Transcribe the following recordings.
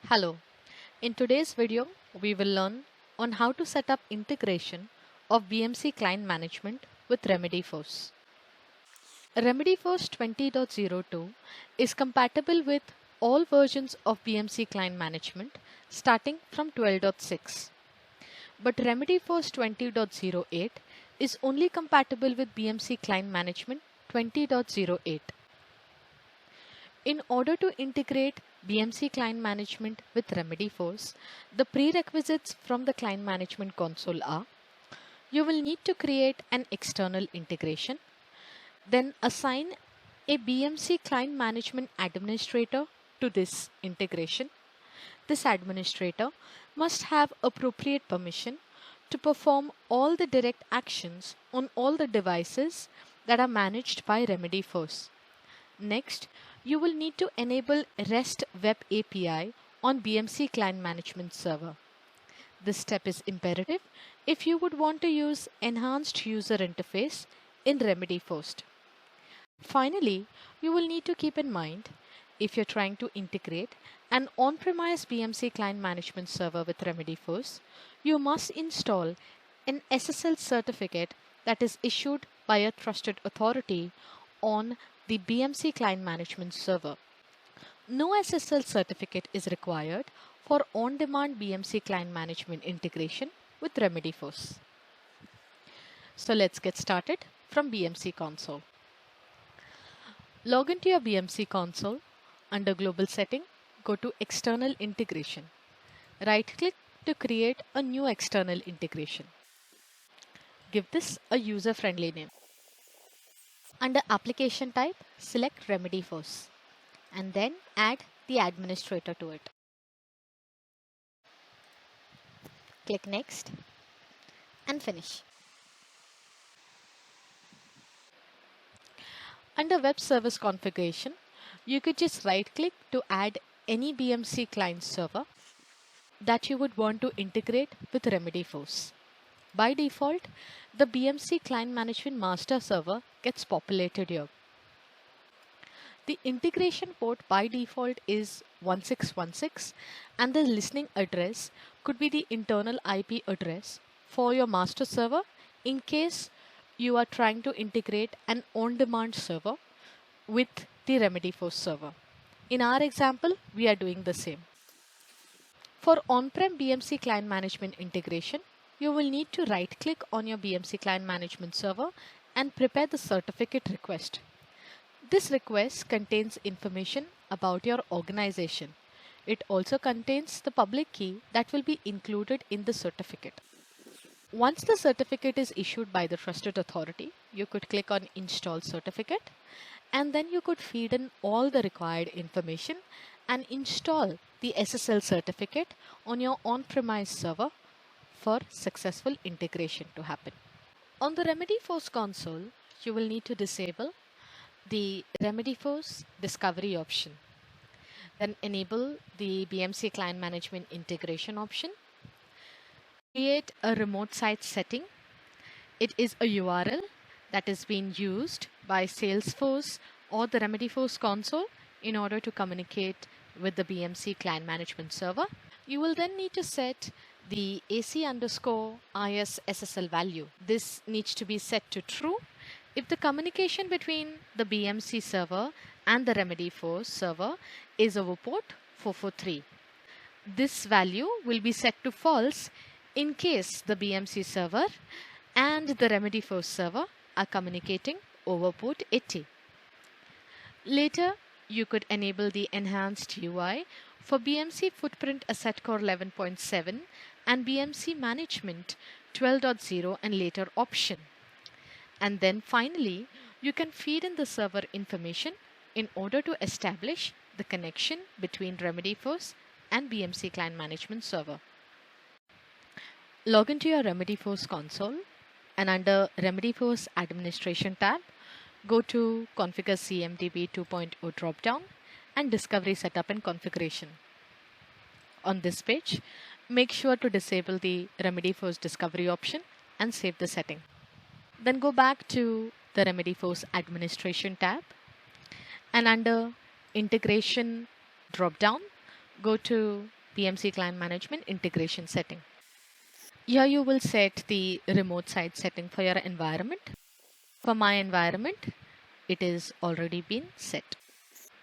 Hello. In today's video, we will learn on how to set up integration of BMC client management with RemedyForce. RemedyForce 20.02 is compatible with all versions of BMC client management starting from 12.6. But RemedyForce 20.08 is only compatible with BMC client management 20.08. In order to integrate BMC client management with RemedyForce, the prerequisites from the client management console are: you will need to create an external integration, then assign a BMC client management administrator to this integration. This administrator must have appropriate permission to perform all the direct actions on all the devices that are managed by RemedyForce. Next, you will need to enable REST Web API on BMC Client Management Server. This step is imperative if you would want to use enhanced user interface in RemedyForce. Finally, you will need to keep in mind, if you're trying to integrate an on-premise BMC Client Management Server with RemedyForce, you must install an SSL certificate that is issued by a trusted authority on the BMC Client Management Server. No SSL certificate is required for on-demand BMC Client Management integration with RemedyForce. So let's get started from BMC console. Log into your BMC console. Under Global Setting, go to External Integration. Right-click to create a new external integration. Give this a user-friendly name. Under Application Type, select RemedyForce and then add the administrator to it. Click Next and finish. Under Web Service Configuration, you could just right-click to add any BMC client server that you would want to integrate with RemedyForce. By default, the BMC Client Management Master Server gets populated here. The integration port by default is 1616 and the listening address could be the internal IP address for your master server in case you are trying to integrate an on-demand server with the RemedyForce server. In our example, we are doing the same. For on-prem BMC client management integration, you will need to right-click on your BMC client management server and prepare the certificate request. This request contains information about your organization. It also contains the public key that will be included in the certificate. Once the certificate is issued by the trusted authority, you could click on Install Certificate and then you could feed in all the required information and install the SSL certificate on your on-premise server for successful integration to happen. On the RemedyForce console, you will need to disable the RemedyForce discovery option. Then enable the BMC client management integration option. Create a remote site setting. It is a URL that is being used by Salesforce or the RemedyForce console in order to communicate with the BMC client management server. You will then need to set the AC_IS SSL value. This needs to be set to true if the communication between the BMC server and the RemedyForce server is over port 443. This value will be set to false in case the BMC server and the RemedyForce server are communicating over port 80. Later, you could enable the enhanced UI for BMC Footprint Asset Core 11.7 and BMC Management 12.0 and later option. And then finally, you can feed in the server information in order to establish the connection between RemedyForce and BMC Client Management Server. Log into your RemedyForce console and under RemedyForce Administration tab, go to Configure CMDB 2.0 dropdown and Discovery Setup and Configuration. On this page, make sure to disable the RemedyForce Discovery option and save the setting. Then go back to the RemedyForce Administration tab and under Integration dropdown, go to BMC Client Management Integration Setting. Here you will set the remote site setting for your environment. For my environment, it is already been set.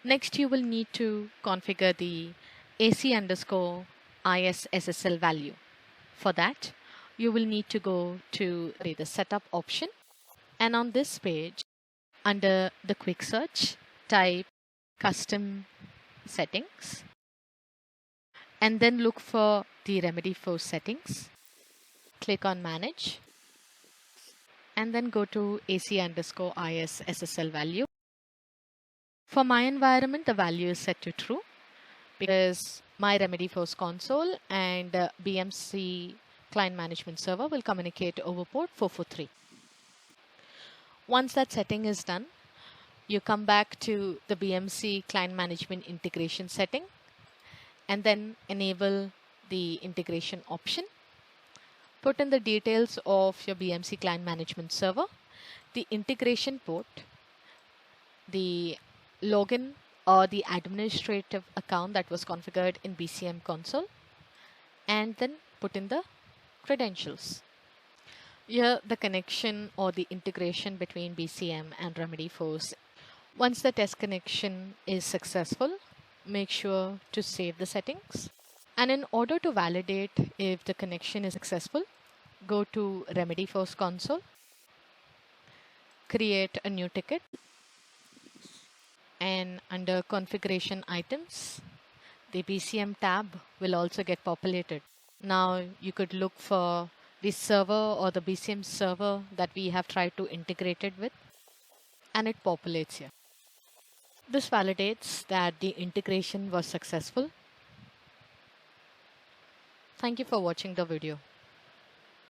Next, you will need to configure the AC underscore ISSSL value. For that, you will need to go to the setup option, and on this page, under the quick search, type custom settings, and then look for the remedy for settings. Click on manage, and then go to AC underscore ISSSL value. For my environment, the value is set to true because my remedy force console and BMC client management server will communicate over port 443. Once that setting is done, you come back to the BMC client management integration setting and then enable the integration option. Put in the details of your BMC client management server, the integration port, the login or the administrative account that was configured in BCM console, and then put in the credentials. Here the connection or the integration between BCM and Remedyforce. Once the test connection is successful, make sure to save the settings. And in order to validate if the connection is successful, go to Remedyforce console, create a new ticket, and under configuration items, the BCM tab will also get populated. Now you could look for the server or the BCM server that we have tried to integrate it with, and it populates here. This validates that the integration was successful. Thank you for watching the video.